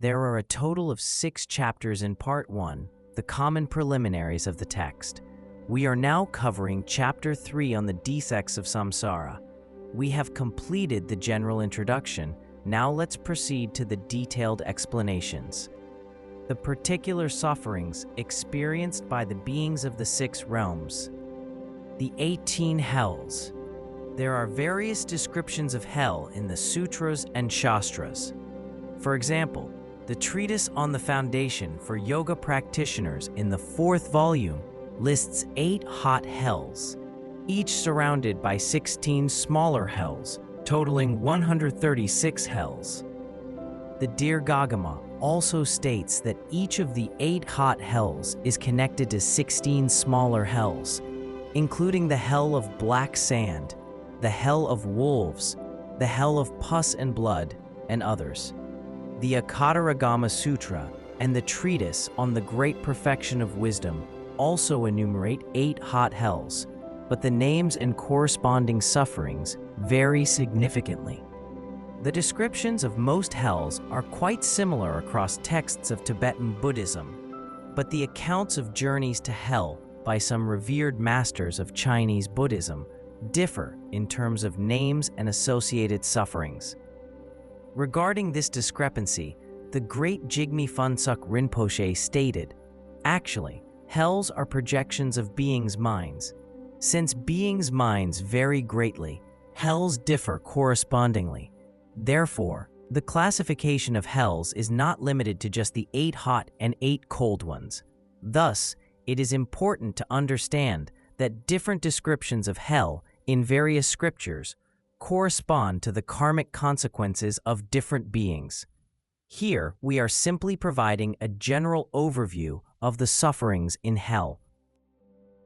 There are a total of 6 chapters in Part 1, the common preliminaries of the text. We are now covering Chapter 3 on the defects of samsara. We have completed the general introduction. Now let's proceed to the detailed explanations. The particular sufferings experienced by the beings of the 6 realms. The 18 hells. There are various descriptions of hell in the sutras and shastras. For example, the treatise on the foundation for yoga practitioners in the 4th volume lists 8 hot hells, each surrounded by 16 smaller hells, totaling 136 hells. The Dirghagama also states that each of the 8 hot hells is connected to 16 smaller hells, including the hell of black sand, the hell of wolves, the hell of pus and blood, and others. The Akataragama Sutra and the treatise on the great perfection of wisdom also enumerate 8 hot hells, but the names and corresponding sufferings vary significantly. The descriptions of most hells are quite similar across texts of Tibetan Buddhism, but the accounts of journeys to hell by some revered masters of Chinese Buddhism differ in terms of names and associated sufferings. Regarding this discrepancy, the great Jigme Phuntsuk Rinpoche stated, "Actually, hells are projections of beings' minds. Since beings' minds vary greatly, hells differ correspondingly. Therefore, the classification of hells is not limited to just the 8 hot and 8 cold ones. Thus, it is important to understand that different descriptions of hell in various scriptures correspond to the karmic consequences of different beings. Here, we are simply providing a general overview of the sufferings in hell.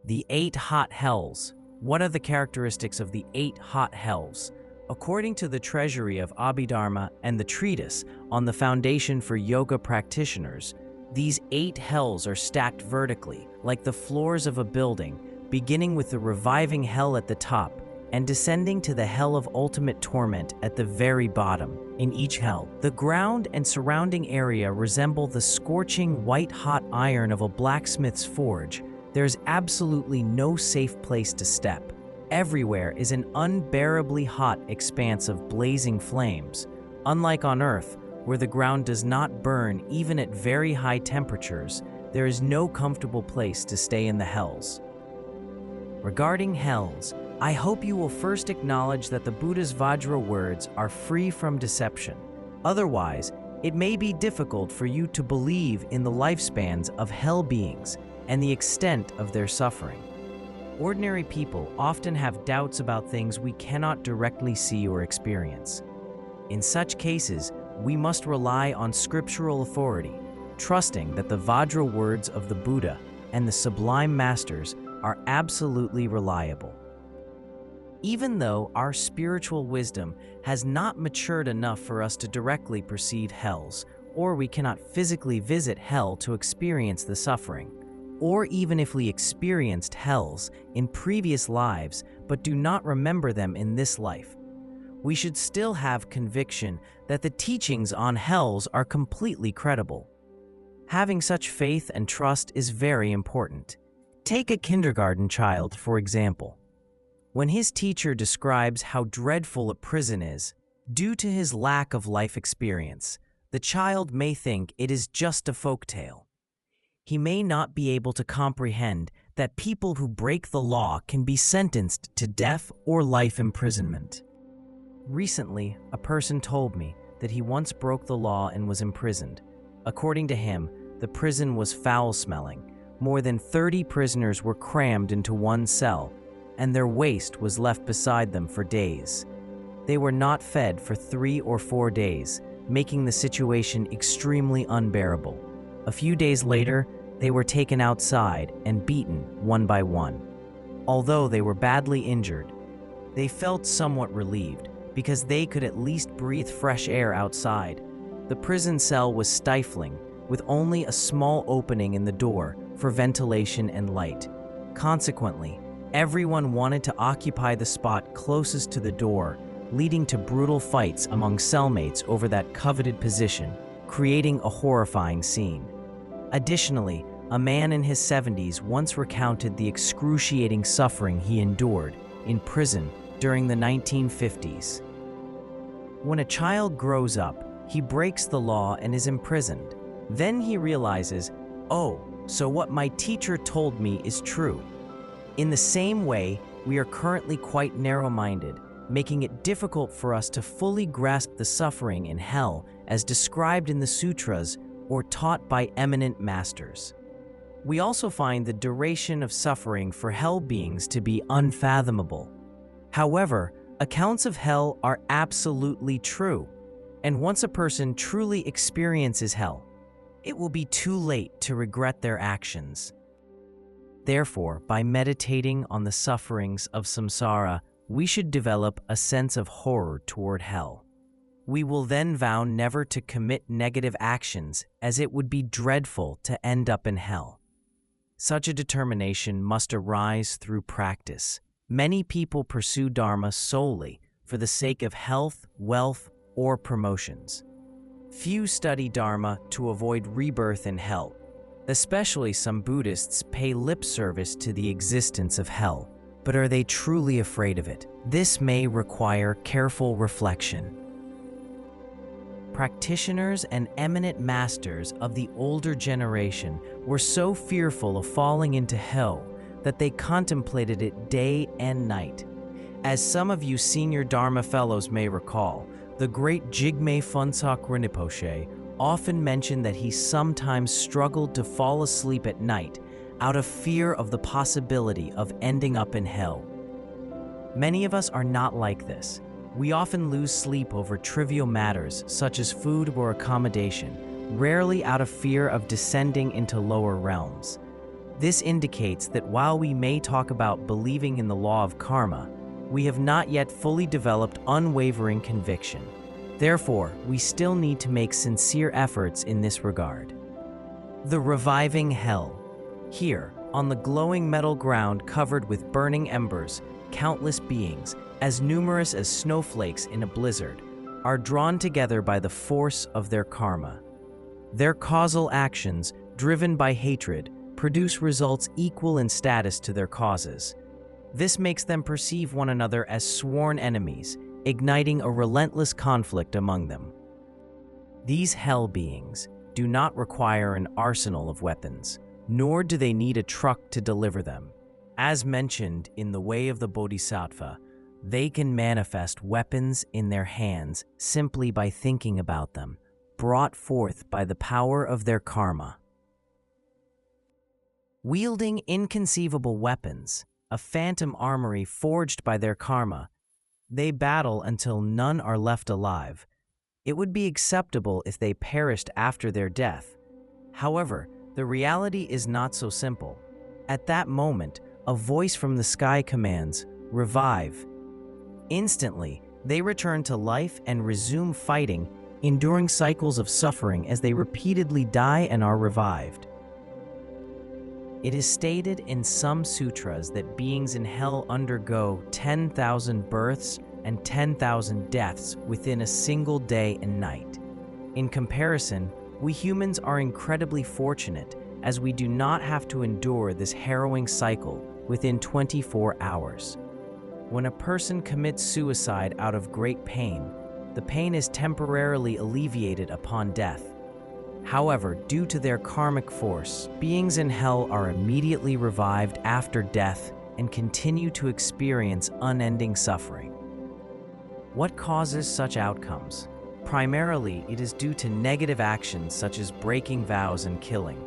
The 8 hot hells. What are the characteristics of the 8 hot hells? According to the Treasury of Abhidharma and the treatise on the foundation for yoga practitioners, these 8 hells are stacked vertically, like the floors of a building, beginning with the reviving hell at the top and descending to the hell of ultimate torment at the very bottom. In each hell, the ground and surrounding area resemble the scorching white-hot iron of a blacksmith's forge. There's absolutely no safe place to step. Everywhere is an unbearably hot expanse of blazing flames. Unlike on Earth, where the ground does not burn even at very high temperatures, there is no comfortable place to stay in the hells. Regarding hells, I hope you will first acknowledge that the Buddha's Vajra words are free from deception. Otherwise, it may be difficult for you to believe in the lifespans of hell beings and the extent of their suffering. Ordinary people often have doubts about things we cannot directly see or experience. In such cases, we must rely on scriptural authority, trusting that the Vajra words of the Buddha and the Sublime Masters are absolutely reliable. Even though our spiritual wisdom has not matured enough for us to directly perceive hells, or we cannot physically visit hell to experience the suffering, or even if we experienced hells in previous lives but do not remember them in this life, we should still have conviction that the teachings on hells are completely credible. Having such faith and trust is very important. Take a kindergarten child, for example. When his teacher describes how dreadful a prison is, due to his lack of life experience, the child may think it is just a folktale. He may not be able to comprehend that people who break the law can be sentenced to death or life imprisonment. Recently, a person told me that he once broke the law and was imprisoned. According to him, the prison was foul-smelling. More than 30 prisoners were crammed into one cell, and their waste was left beside them for days. They were not fed for 3 or 4 days, making the situation extremely unbearable. A few days later, they were taken outside and beaten one by one. Although they were badly injured, they felt somewhat relieved because they could at least breathe fresh air outside. The prison cell was stifling, with only a small opening in the door for ventilation and light. Consequently, everyone wanted to occupy the spot closest to the door, leading to brutal fights among cellmates over that coveted position. creating a horrifying scene. Additionally, a man in his 70s once recounted the excruciating suffering he endured in prison during the 1950s. When a child grows up, he breaks the law and is imprisoned. Then he realizes, oh, so what my teacher told me is true. In the same way, we are currently quite narrow-minded, making it difficult for us to fully grasp the suffering in hell as described in the sutras or taught by eminent masters. We also find the duration of suffering for hell beings to be unfathomable. However, accounts of hell are absolutely true, and once a person truly experiences hell, it will be too late to regret their actions. Therefore, by meditating on the sufferings of samsara, we should develop a sense of horror toward hell. We will then vow never to commit negative actions, as it would be dreadful to end up in hell. Such a determination must arise through practice. Many people pursue Dharma solely for the sake of health, wealth, or promotions. Few study Dharma to avoid rebirth in hell. Especially some Buddhists pay lip service to the existence of hell. But are they truly afraid of it? This may require careful reflection. Practitioners and eminent masters of the older generation were so fearful of falling into hell that they contemplated it day and night. As some of you senior Dharma fellows may recall, the great Jigme Phuntsok Rinpoche often mentioned that he sometimes struggled to fall asleep at night out of fear of the possibility of ending up in hell. Many of us are not like this. We often lose sleep over trivial matters such as food or accommodation, rarely out of fear of descending into lower realms. This indicates that while we may talk about believing in the law of karma, we have not yet fully developed unwavering conviction. Therefore, we still need to make sincere efforts in this regard. The reviving hell. Here, on the glowing metal ground covered with burning embers, countless beings, as numerous as snowflakes in a blizzard, are drawn together by the force of their karma. Their causal actions, driven by hatred, produce results equal in status to their causes. This makes them perceive one another as sworn enemies, igniting a relentless conflict among them. These hell beings do not require an arsenal of weapons, nor do they need a truck to deliver them. As mentioned in The Way of the Bodhisattva, they can manifest weapons in their hands simply by thinking about them, brought forth by the power of their karma. Wielding inconceivable weapons, a phantom armory forged by their karma, they battle until none are left alive. It would be acceptable if they perished after their death. However, the reality is not so simple. At that moment, a voice from the sky commands, "Revive." Instantly, they return to life and resume fighting, enduring cycles of suffering as they repeatedly die and are revived. It is stated in some sutras that beings in hell undergo 10,000 births and 10,000 deaths within a single day and night. In comparison, we humans are incredibly fortunate as we do not have to endure this harrowing cycle within 24 hours. When a person commits suicide out of great pain, the pain is temporarily alleviated upon death. However, due to their karmic force, beings in hell are immediately revived after death and continue to experience unending suffering. What causes such outcomes? Primarily, it is due to negative actions such as breaking vows and killing.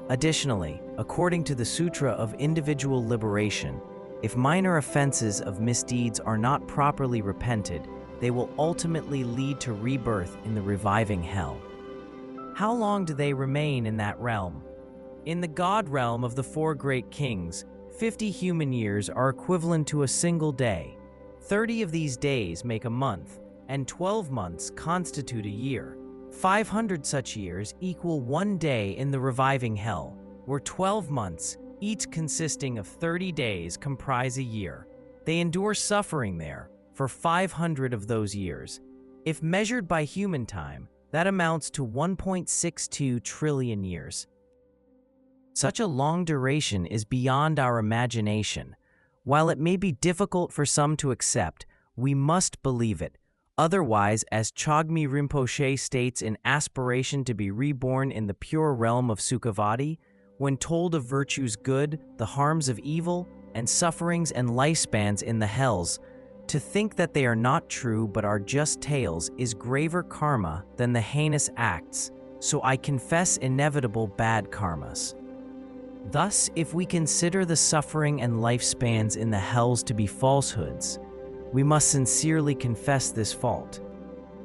Additionally, according to the Sutra of Individual Liberation, if minor offenses of misdeeds are not properly repented, they will ultimately lead to rebirth in the reviving hell. How long do they remain in that realm? In the God realm of the four great kings, 50 human years are equivalent to a single day. 30 of these days make a month, and 12 months constitute a year. 500 such years equal one day in the reviving hell, where 12 months, each consisting of 30 days, comprise a year. They endure suffering there for 500 of those years. If measured by human time, That amounts to 1.62 trillion years. Such a long duration is beyond our imagination. While it may be difficult for some to accept, we must believe it. Otherwise, as Chogmi Rinpoche states in Aspiration to be Reborn in the Pure Realm of Sukhavati, when told of virtue's good, the harms of evil, and sufferings and lifespans in the hells, to think that they are not true but are just tales is graver karma than the heinous acts, so I confess inevitable bad karmas. Thus, if we consider the suffering and lifespans in the hells to be falsehoods, we must sincerely confess this fault.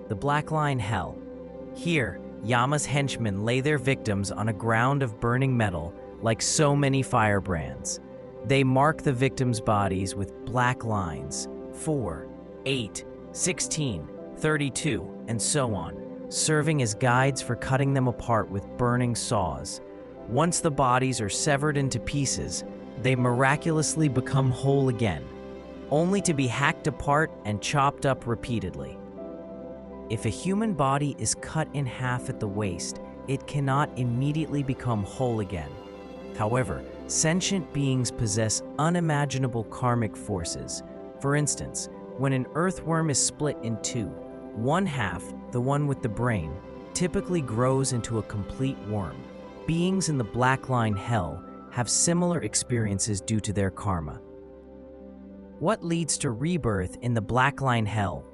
The Black Line Hell. Here, Yama's henchmen lay their victims on a ground of burning metal like so many firebrands. They mark the victims' bodies with black lines, 4, 8, 16, 32, and so on, serving as guides for cutting them apart with burning saws. Once the bodies are severed into pieces, they miraculously become whole again, only to be hacked apart and chopped up repeatedly. If a human body is cut in half at the waist, it cannot immediately become whole again. However, sentient beings possess unimaginable karmic forces. For instance, when an earthworm is split in two, one half, the one with the brain, typically grows into a complete worm. Beings in the Black Line Hell have similar experiences due to their karma. What leads to rebirth in the Black Line Hell?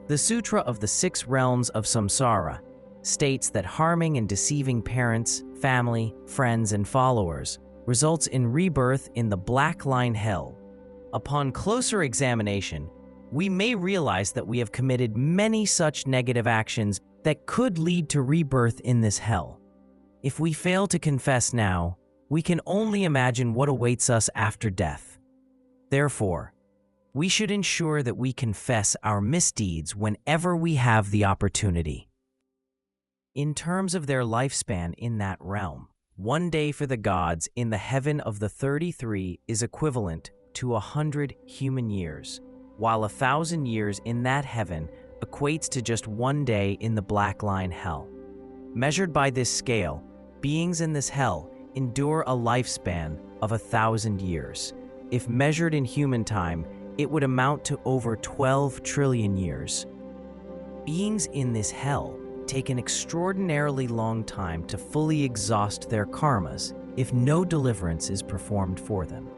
The Sutra of the Six Realms of Samsara states that harming and deceiving parents, family, friends, and followers results in rebirth in the Black Line Hell. Upon closer examination, we may realize that we have committed many such negative actions that could lead to rebirth in this hell. If we fail to confess now, we can only imagine what awaits us after death. Therefore, we should ensure that we confess our misdeeds whenever we have the opportunity. In terms of their lifespan in that realm, 1 day for the gods in the heaven of the 33 is equivalent to 100 human years, while 1,000 years in that heaven equates to just 1 day in the Black Line Hell. Measured by this scale, beings in this hell endure a lifespan of 1,000 years. If measured in human time, it would amount to over 12 trillion years. Beings in this hell take an extraordinarily long time to fully exhaust their karmas if no deliverance is performed for them.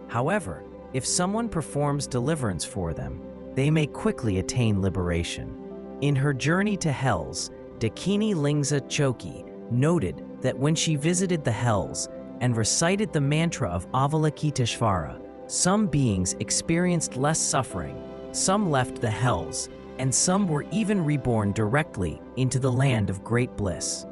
However, if someone performs deliverance for them, they may quickly attain liberation. In her journey to hells, Dakini Lingsa Choki noted that when she visited the hells and recited the mantra of Avalokiteshvara, some beings experienced less suffering, some left the hells, and some were even reborn directly into the land of great bliss.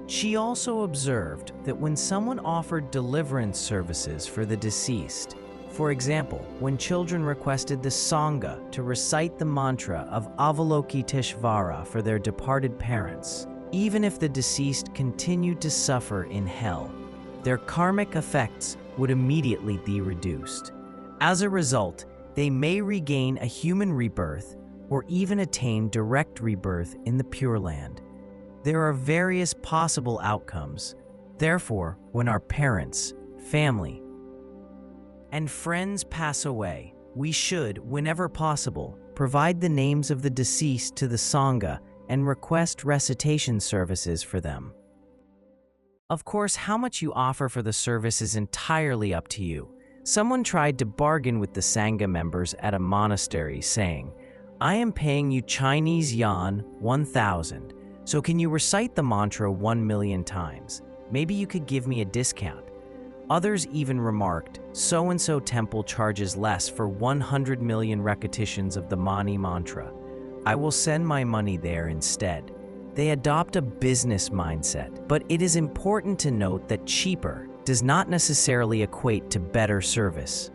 She also observed that when someone offered deliverance services for the deceased, for example, when children requested the Sangha to recite the mantra of Avalokiteshvara for their departed parents, even if the deceased continued to suffer in hell, their karmic effects would immediately be reduced. As a result, they may regain a human rebirth or even attain direct rebirth in the Pure Land. There are various possible outcomes. Therefore, when our parents, family, and friends pass away, we should, whenever possible, provide the names of the deceased to the Sangha and request recitation services for them. Of course, how much you offer for the service is entirely up to you. Someone tried to bargain with the Sangha members at a monastery, saying, "I am paying you Chinese yuan 1,000, so can you recite the mantra 1 million times? Maybe you could give me a discount." Others even remarked, "So-and-so temple charges less for 100 million repetitions of the Mani mantra. I will send my money there instead." They adopt a business mindset, but it is important to note that cheaper does not necessarily equate to better service.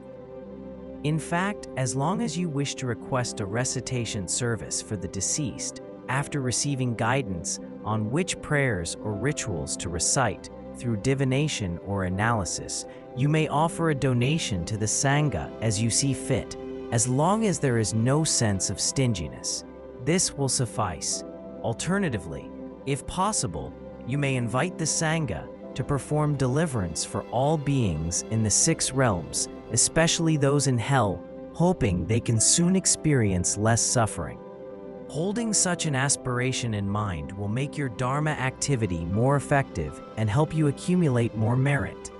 In fact, as long as you wish to request a recitation service for the deceased, after receiving guidance on which prayers or rituals to recite through divination or analysis, you may offer a donation to the Sangha as you see fit, as long as there is no sense of stinginess. This will suffice. Alternatively, if possible, you may invite the Sangha to perform deliverance for all beings in the 6 realms, especially those in hell, hoping they can soon experience less suffering. Holding such an aspiration in mind will make your Dharma activity more effective and help you accumulate more merit.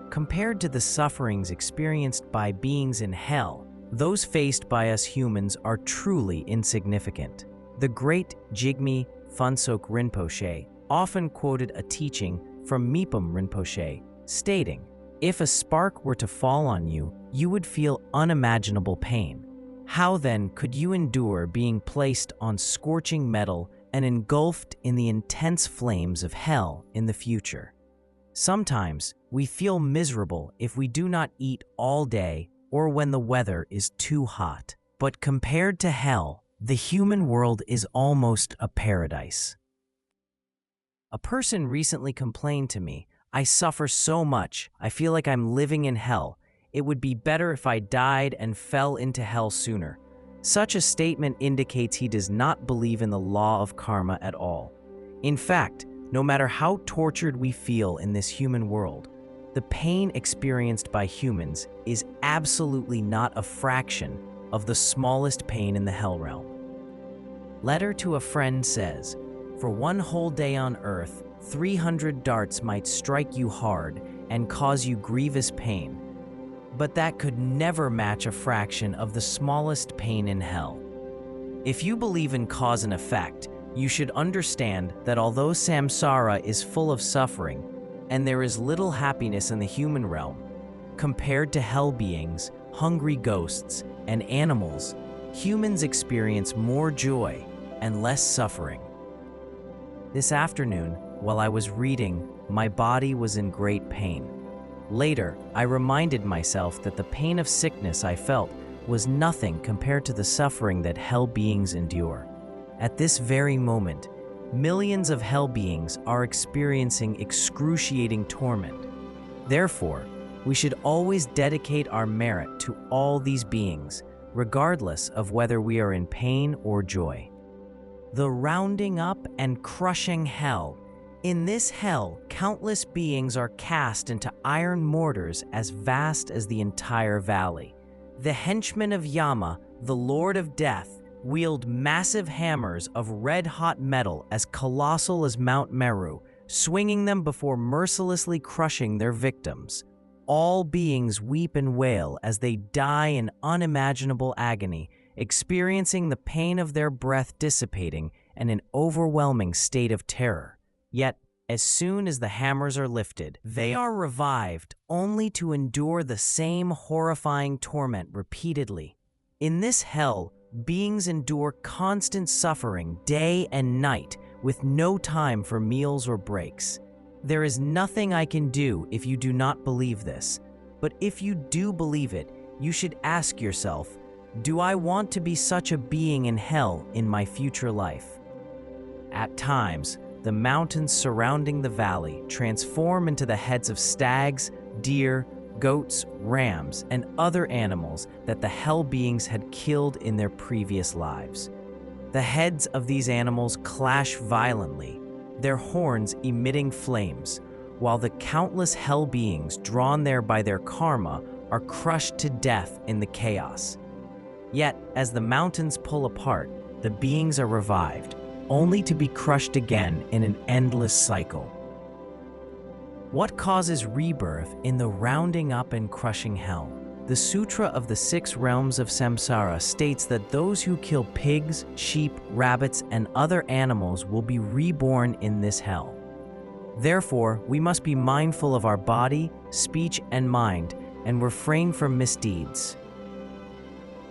Compared to the sufferings experienced by beings in hell, those faced by us humans are truly insignificant. The great Jigme Phuntsok Rinpoche often quoted a teaching from Mipam Rinpoche, stating, "If a spark were to fall on you, you would feel unimaginable pain. How then could you endure being placed on scorching metal and engulfed in the intense flames of hell in the future?" Sometimes we feel miserable if we do not eat all day or when the weather is too hot. But compared to hell, the human world is almost a paradise. A person recently complained to me, "I suffer so much, I feel like I'm living in hell. It would be better if I died and fell into hell sooner." Such a statement indicates he does not believe in the law of karma at all. In fact, no matter how tortured we feel in this human world, the pain experienced by humans is absolutely not a fraction of the smallest pain in the hell realm. Letter to a friend says, "For one whole day on earth, 300 darts might strike you hard and cause you grievous pain, but that could never match a fraction of the smallest pain in hell." If you believe in cause and effect, you should understand that although samsara is full of suffering and there is little happiness in the human realm, compared to hell beings, hungry ghosts, and animals, humans experience more joy and less suffering. This afternoon, while I was reading, my body was in great pain. Later, I reminded myself that the pain of sickness I felt was nothing compared to the suffering that hell beings endure. At this very moment, millions of hell beings are experiencing excruciating torment. Therefore, we should always dedicate our merit to all these beings, regardless of whether we are in pain or joy. The rounding up and crushing hell. In this hell, countless beings are cast into iron mortars as vast as the entire valley. The henchmen of Yama, the Lord of Death, wield massive hammers of red-hot metal as colossal as Mount Meru, swinging them before mercilessly crushing their victims. All beings weep and wail as they die in unimaginable agony, experiencing the pain of their breath dissipating and an overwhelming state of terror. Yet, as soon as the hammers are lifted, they are revived only to endure the same horrifying torment repeatedly. In this hell, beings endure constant suffering day and night with no time for meals or breaks. There is nothing I can do if you do not believe this, but if you do believe it, you should ask yourself, do I want to be such a being in hell in my future life? At times, the mountains surrounding the valley transform into the heads of stags, deer, goats, rams, and other animals that the hell beings had killed in their previous lives. The heads of these animals clash violently, their horns emitting flames, while the countless hell beings drawn there by their karma are crushed to death in the chaos. Yet, as the mountains pull apart, the beings are revived, only to be crushed again in an endless cycle. What causes rebirth in the rounding up and crushing hell? The Sutra of the 6 Realms of Samsara states that those who kill pigs, sheep, rabbits, and other animals will be reborn in this hell. Therefore, we must be mindful of our body, speech, and mind, and refrain from misdeeds.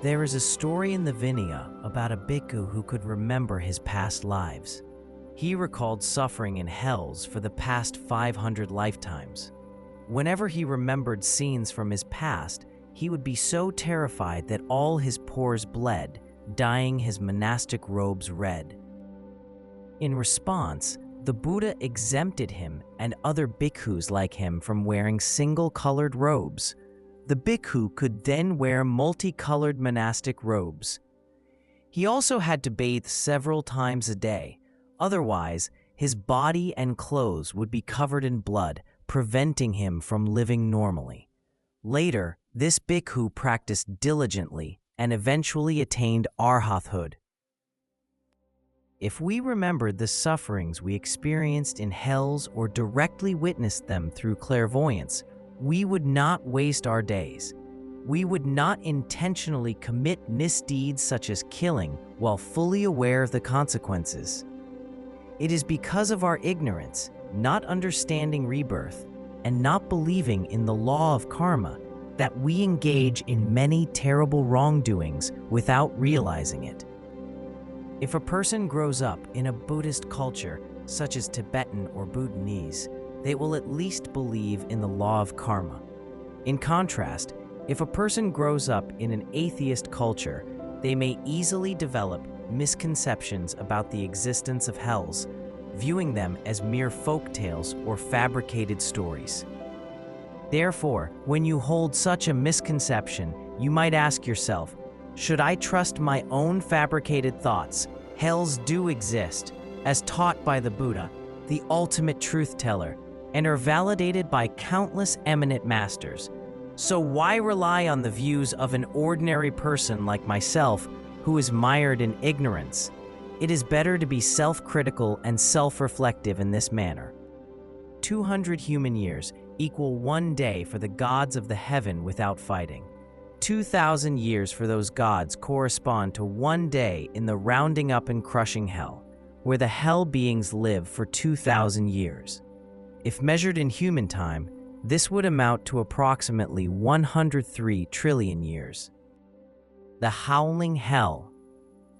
There is a story in the Vinaya about a bhikkhu who could remember his past lives. He recalled suffering in hells for the past 500 lifetimes. Whenever he remembered scenes from his past, he would be so terrified that all his pores bled, dyeing his monastic robes red. In response, the Buddha exempted him and other bhikkhus like him from wearing single-colored robes. The bhikkhu could then wear multicolored monastic robes. He also had to bathe several times a day. Otherwise, his body and clothes would be covered in blood, preventing him from living normally. Later, this bhikkhu practiced diligently and eventually attained arhathood. If we remembered the sufferings we experienced in hells or directly witnessed them through clairvoyance, we would not waste our days. We would not intentionally commit misdeeds such as killing while fully aware of the consequences. It is because of our ignorance, not understanding rebirth, and not believing in the law of karma that we engage in many terrible wrongdoings without realizing it. If a person grows up in a Buddhist culture, such as Tibetan or Bhutanese, they will at least believe in the law of karma. In contrast, if a person grows up in an atheist culture, they may easily develop misconceptions about the existence of hells, viewing them as mere folk tales or fabricated stories. Therefore, when you hold such a misconception, you might ask yourself, should I trust my own fabricated thoughts? Hells do exist, as taught by the Buddha, the ultimate truth teller, and are validated by countless eminent masters. So why rely on the views of an ordinary person like myself who is mired in ignorance? It is better to be self-critical and self-reflective in this manner. 200 human years equal 1 day for the gods of the heaven without fighting. 2,000 years for those gods correspond to 1 day in the rounding up and crushing hell, where the hell beings live for 2,000 years. If measured in human time, this would amount to approximately 103 trillion years. The howling hell.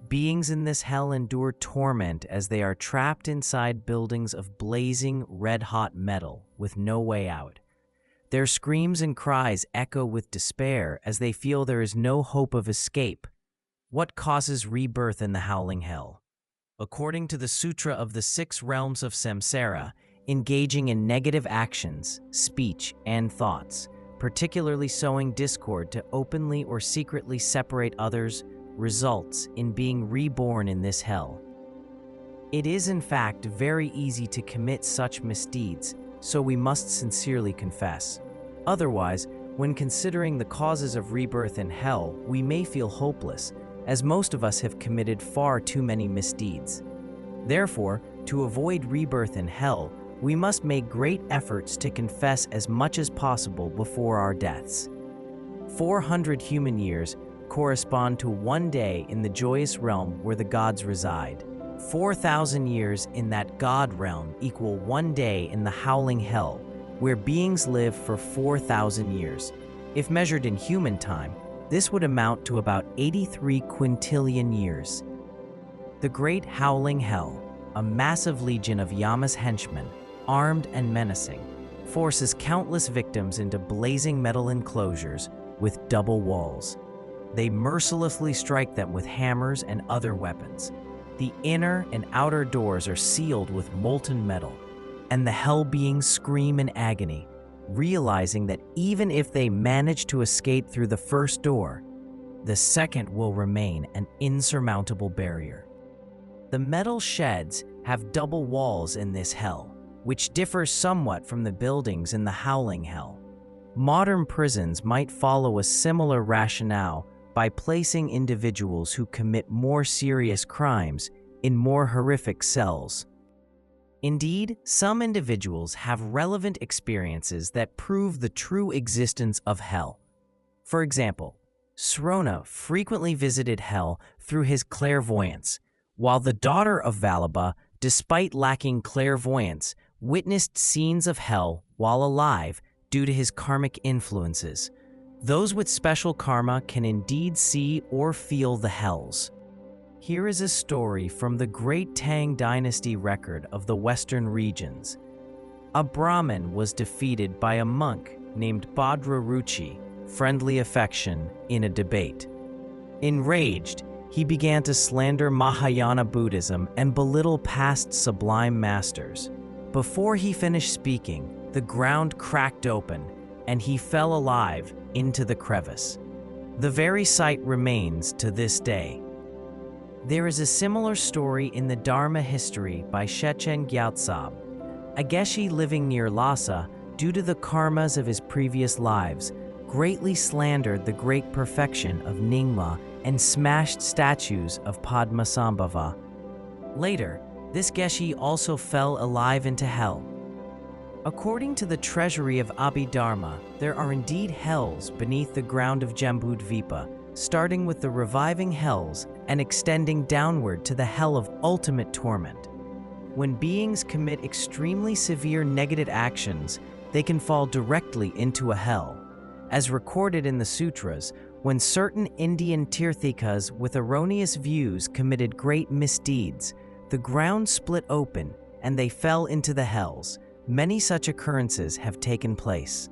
Beings in this hell endure torment as they are trapped inside buildings of blazing, red-hot metal with no way out. Their screams and cries echo with despair as they feel there is no hope of escape. What causes rebirth in the howling hell? According to the Sutra of the 6 Realms of Samsara, engaging in negative actions, speech, and thoughts, particularly sowing discord to openly or secretly separate others, results in being reborn in this hell. It is in fact very easy to commit such misdeeds, so we must sincerely confess. Otherwise, when considering the causes of rebirth in hell, we may feel hopeless, as most of us have committed far too many misdeeds. Therefore, to avoid rebirth in hell, we must make great efforts to confess as much as possible before our deaths. 400 human years correspond to 1 day in the joyous realm where the gods reside. 4,000 years in that God realm equal 1 day in the howling hell, where beings live for 4,000 years. If measured in human time, this would amount to about 83 quintillion years. The Great Howling Hell, a massive legion of Yama's henchmen, armed and menacing, forces countless victims into blazing metal enclosures with double walls. They mercilessly strike them with hammers and other weapons. The inner and outer doors are sealed with molten metal, and the hell beings scream in agony, realizing that even if they manage to escape through the first door, the second will remain an insurmountable barrier. The metal sheds have double walls in this hell, which differs somewhat from the buildings in the howling hell. Modern prisons might follow a similar rationale by placing individuals who commit more serious crimes in more horrific cells. Indeed, some individuals have relevant experiences that prove the true existence of hell. For example, Srona frequently visited hell through his clairvoyance, while the daughter of Vallabha, despite lacking clairvoyance, witnessed scenes of hell while alive due to his karmic influences. Those with special karma can indeed see or feel the hells. Here is a story from the Great Tang Dynasty record of the Western regions. A Brahmin was defeated by a monk named Bhadraruchi, friendly affection, in a debate. Enraged, he began to slander Mahayana Buddhism and belittle past sublime masters. Before he finished speaking, the ground cracked open, and he fell alive into the crevice. The very sight remains to this day. There is a similar story in the Dharma history by Shechen Gyaltsab. A geshe living near Lhasa, due to the karmas of his previous lives, greatly slandered the great perfection of Nyingma and smashed statues of Padmasambhava. Later, this geshe also fell alive into hell. According to the treasury of Abhidharma, there are indeed hells beneath the ground of Jambudvipa, starting with the reviving hells and extending downward to the hell of ultimate torment. When beings commit extremely severe negative actions, they can fall directly into a hell. As recorded in the sutras, when certain Indian Tirthikas with erroneous views committed great misdeeds, the ground split open and they fell into the hells. Many such occurrences have taken place.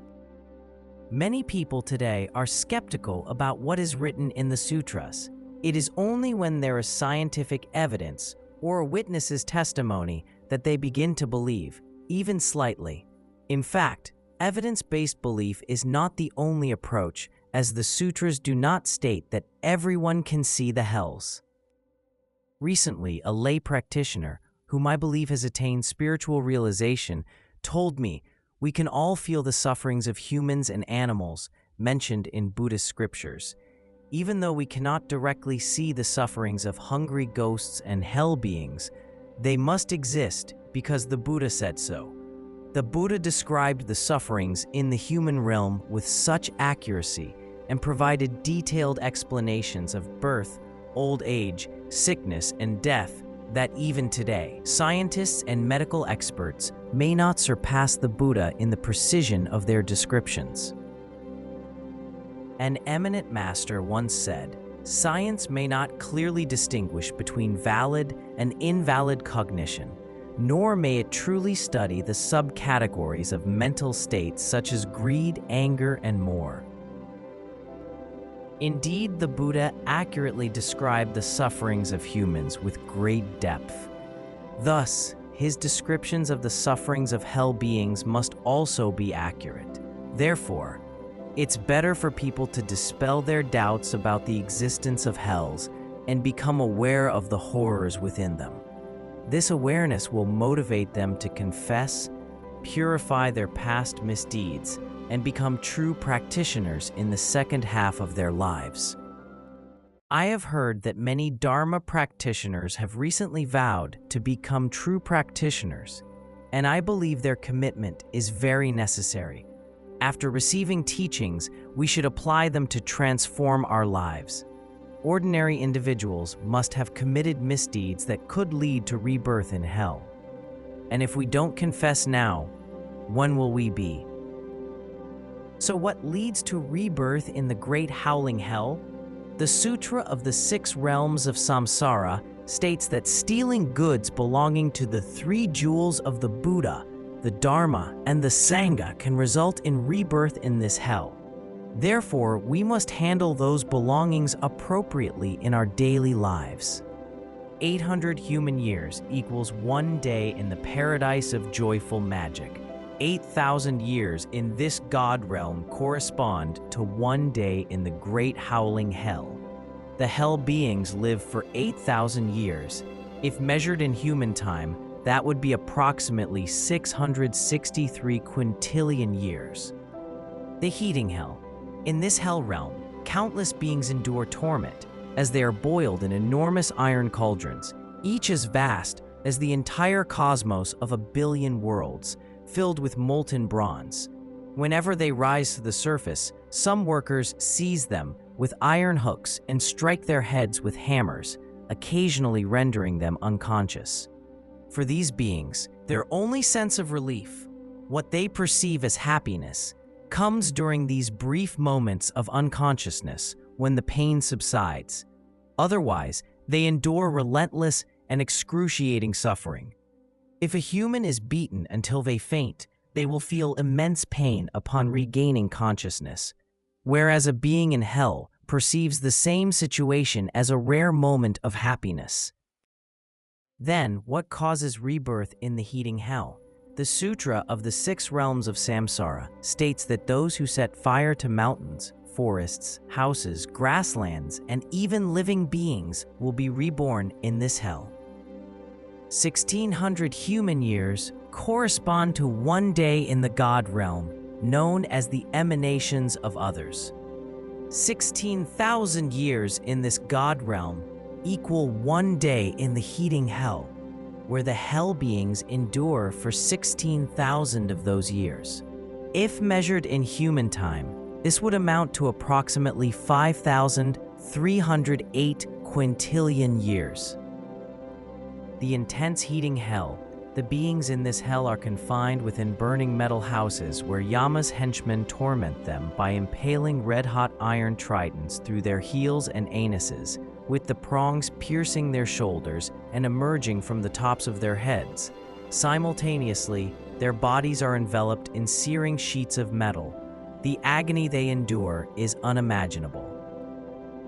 Many people today are skeptical about what is written in the sutras. It is only when there is scientific evidence or a witness's testimony that they begin to believe, even slightly. In fact, evidence-based belief is not the only approach, as the sutras do not state that everyone can see the hells. Recently, a lay practitioner, whom I believe has attained spiritual realization, told me we can all feel the sufferings of humans and animals mentioned in Buddhist scriptures. Even though we cannot directly see the sufferings of hungry ghosts and hell beings, they must exist because the Buddha said so. The Buddha described the sufferings in the human realm with such accuracy and provided detailed explanations of birth, old age, sickness, and death that even today, scientists and medical experts may not surpass the Buddha in the precision of their descriptions. An eminent master once said, "Science may not clearly distinguish between valid and invalid cognition, nor may it truly study the subcategories of mental states such as greed, anger, and more." Indeed, the Buddha accurately described the sufferings of humans with great depth. Thus, his descriptions of the sufferings of hell beings must also be accurate. Therefore, it's better for people to dispel their doubts about the existence of hells and become aware of the horrors within them. This awareness will motivate them to confess, purify their past misdeeds, and become true practitioners in the second half of their lives. I have heard that many Dharma practitioners have recently vowed to become true practitioners, and I believe their commitment is very necessary. After receiving teachings, we should apply them to transform our lives. Ordinary individuals must have committed misdeeds that could lead to rebirth in hell. And if we don't confess now, when will we be? So what leads to rebirth in the great howling hell? The Sutra of the 6 Realms of Samsara states that stealing goods belonging to the 3 jewels of the Buddha, the Dharma, and the Sangha can result in rebirth in this hell. Therefore, we must handle those belongings appropriately in our daily lives. 800 human years equals 1 day in the paradise of joyful magic. 8,000 years in this God realm correspond to 1 day in the great howling hell. The hell beings live for 8,000 years. If measured in human time, that would be approximately 663 quintillion years. The heating hell. In this hell realm, countless beings endure torment as they are boiled in enormous iron cauldrons, each as vast as the entire cosmos of 1 billion worlds, filled with molten bronze. Whenever they rise to the surface, some workers seize them with iron hooks and strike their heads with hammers, occasionally rendering them unconscious. For these beings, their only sense of relief, what they perceive as happiness, comes during these brief moments of unconsciousness when the pain subsides. Otherwise, they endure relentless and excruciating suffering. If a human is beaten until they faint, they will feel immense pain upon regaining consciousness, whereas a being in hell perceives the same situation as a rare moment of happiness. Then, what causes rebirth in the heating hell? The Sutra of the 6 Realms of Samsara states that those who set fire to mountains, forests, houses, grasslands, and even living beings will be reborn in this hell. 1,600 human years correspond to one day in the God realm, known as the emanations of others. 16,000 years in this God realm equal one day in the heating hell, where the hell beings endure for 16,000 of those years. If measured in human time, this would amount to approximately 5,308 quintillion years. The intense heating hell. The beings in this hell are confined within burning metal houses where Yama's henchmen torment them by impaling red-hot iron tridents through their heels and anuses, with the prongs piercing their shoulders and emerging from the tops of their heads. Simultaneously, their bodies are enveloped in searing sheets of metal. The agony they endure is unimaginable.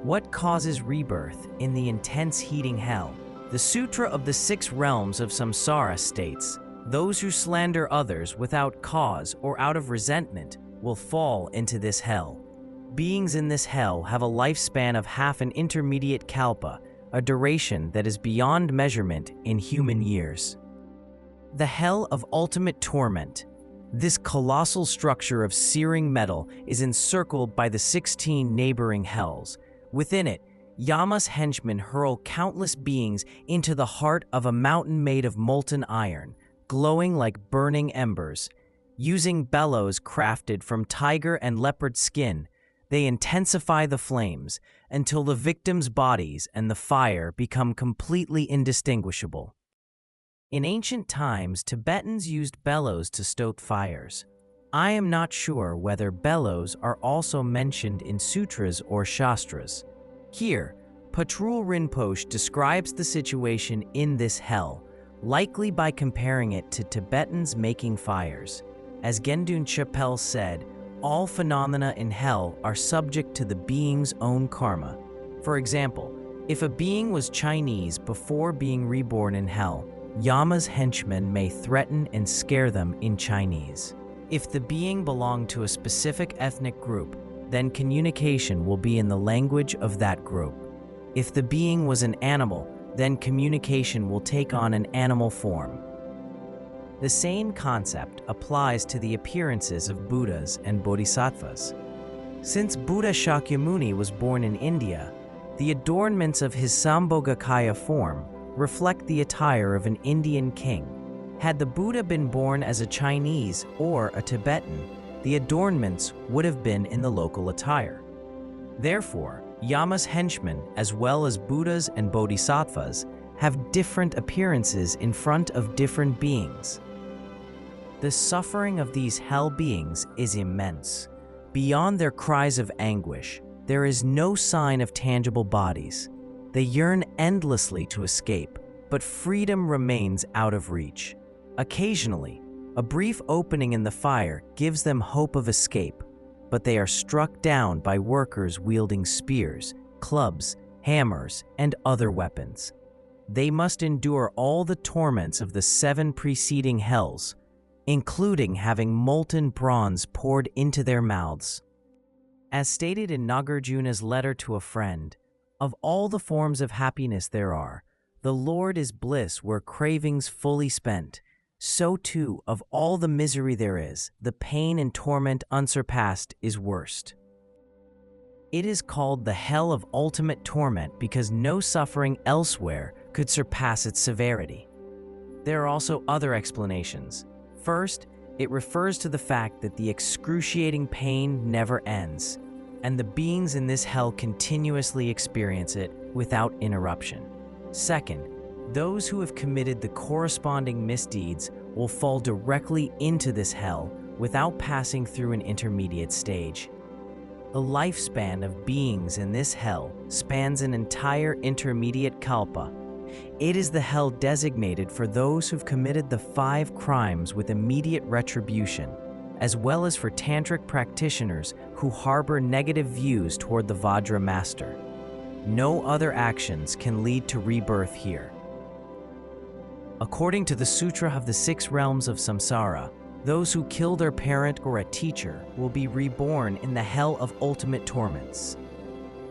What causes rebirth in the intense heating hell? The Sutra of the Six Realms of Samsara states, "Those who slander others without cause or out of resentment will fall into this hell." Beings in this hell have a lifespan of half an intermediate kalpa, a duration that is beyond measurement in human years. The hell of ultimate torment. This colossal structure of searing metal is encircled by the 16 neighboring hells. Within it, Yama's henchmen hurl countless beings into the heart of a mountain made of molten iron, glowing like burning embers. Using bellows crafted from tiger and leopard skin, they intensify the flames until the victims' bodies and the fire become completely indistinguishable. In ancient times, Tibetans used bellows to stoke fires. I am not sure whether bellows are also mentioned in sutras or shastras. Here, Patrul Rinpoche describes the situation in this hell, likely by comparing it to Tibetans making fires. As Gendun Chapel said, all phenomena in hell are subject to the being's own karma. For example, if a being was Chinese before being reborn in hell, Yama's henchmen may threaten and scare them in Chinese. If the being belonged to a specific ethnic group, then communication will be in the language of that group. If the being was an animal, then communication will take on an animal form. The same concept applies to the appearances of Buddhas and Bodhisattvas. Since Buddha Shakyamuni was born in India, the adornments of his Sambhogakaya form reflect the attire of an Indian king. Had the Buddha been born as a Chinese or a Tibetan, the adornments would have been in the local attire. Therefore, Yama's henchmen, as well as Buddhas and Bodhisattvas, have different appearances in front of different beings. The suffering of these hell beings is immense. Beyond their cries of anguish, there is no sign of tangible bodies. They yearn endlessly to escape, but freedom remains out of reach. Occasionally, a brief opening in the fire gives them hope of escape, but they are struck down by workers wielding spears, clubs, hammers, and other weapons. They must endure all the torments of the 7 preceding hells, including having molten bronze poured into their mouths. As stated in Nagarjuna's letter to a friend, of all the forms of happiness there are, the Lord is bliss where cravings fully spent. So too, of all the misery there is, the pain and torment unsurpassed is worst. It is called the hell of ultimate torment because no suffering elsewhere could surpass its severity. There are also other explanations. First, it refers to the fact that the excruciating pain never ends, and the beings in this hell continuously experience it without interruption. Second, those who have committed the corresponding misdeeds will fall directly into this hell without passing through an intermediate stage. The lifespan of beings in this hell spans an entire intermediate kalpa. It is the hell designated for those who've committed the 5 crimes with immediate retribution, as well as for tantric practitioners who harbor negative views toward the Vajra master. No other actions can lead to rebirth here. According to the Sutra of the 6 Realms of Samsara, Those who kill their parent or a teacher will be reborn in the hell of ultimate torments.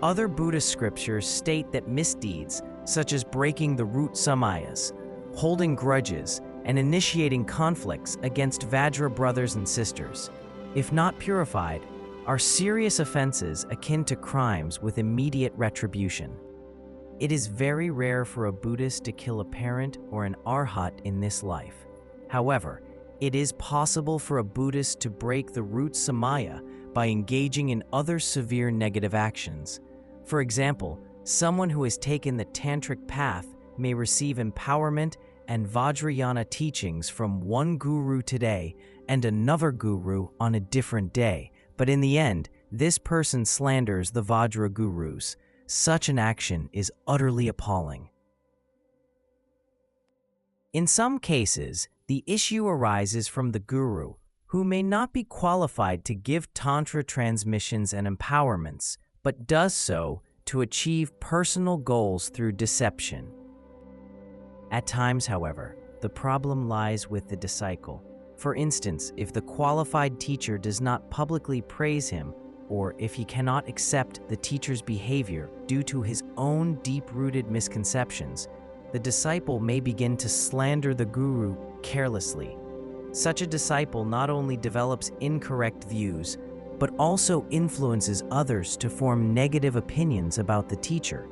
Other Buddhist scriptures state that misdeeds, such as breaking the root samayas, holding grudges, and initiating conflicts against Vajra brothers and sisters, if not purified, are serious offenses akin to crimes with immediate retribution. It is very rare for a Buddhist to kill a parent or an arhat in this life. However, it is possible for a Buddhist to break the root samaya by engaging in other severe negative actions. For example, someone who has taken the tantric path may receive empowerment and Vajrayana teachings from one guru today and another guru on a different day, but in the end, this person slanders the Vajra gurus. Such an action is utterly appalling. In some cases, the issue arises from the guru, who may not be qualified to give Tantra transmissions and empowerments, but does so to achieve personal goals through deception. At times, however, the problem lies with the disciple. For instance, if the qualified teacher does not publicly praise him, or if he cannot accept the teacher's behavior due to his own deep-rooted misconceptions, the disciple may begin to slander the guru carelessly. Such a disciple not only develops incorrect views, but also influences others to form negative opinions about the teacher.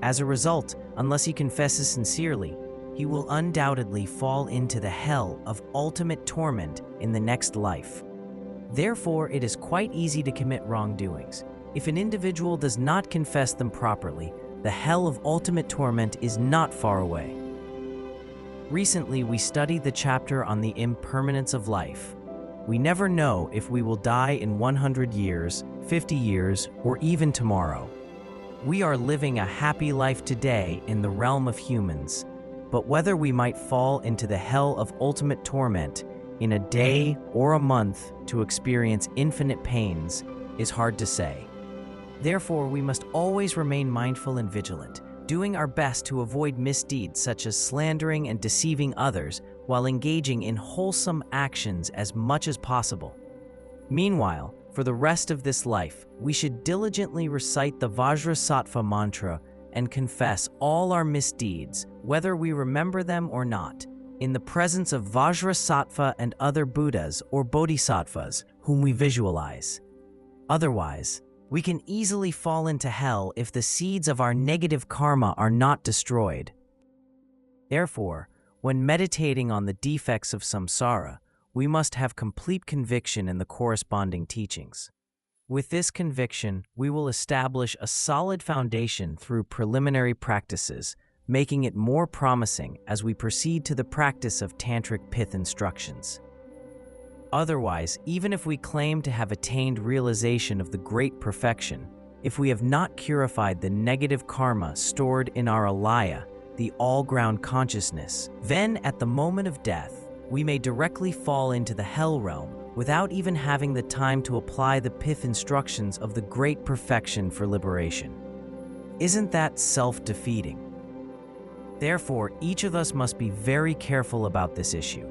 As a result, unless he confesses sincerely, he will undoubtedly fall into the hell of ultimate torment in the next life. Therefore, it is quite easy to commit wrongdoings. If an individual does not confess them properly, the hell of ultimate torment is not far away. Recently, we studied the chapter on the impermanence of life. We never know if we will die in 100 years, 50 years, or even tomorrow. We are living a happy life today in the realm of humans, but whether we might fall into the hell of ultimate torment in a day or a month to experience infinite pains is hard to say. Therefore, we must always remain mindful and vigilant, doing our best to avoid misdeeds such as slandering and deceiving others while engaging in wholesome actions as much as possible. Meanwhile, for the rest of this life, we should diligently recite the Vajrasattva mantra and confess all our misdeeds, whether we remember them or not, in the presence of Vajrasattva and other Buddhas or Bodhisattvas whom we visualize. Otherwise, we can easily fall into hell if the seeds of our negative karma are not destroyed. Therefore, when meditating on the defects of samsara, we must have complete conviction in the corresponding teachings. With this conviction, we will establish a solid foundation through preliminary practices, making it more promising as we proceed to the practice of tantric pith instructions. Otherwise, even if we claim to have attained realization of the great perfection, if we have not purified the negative karma stored in our alaya, the all-ground consciousness, then at the moment of death, we may directly fall into the hell realm without even having the time to apply the pith instructions of the great perfection for liberation. Isn't that self-defeating? Therefore, each of us must be very careful about this issue.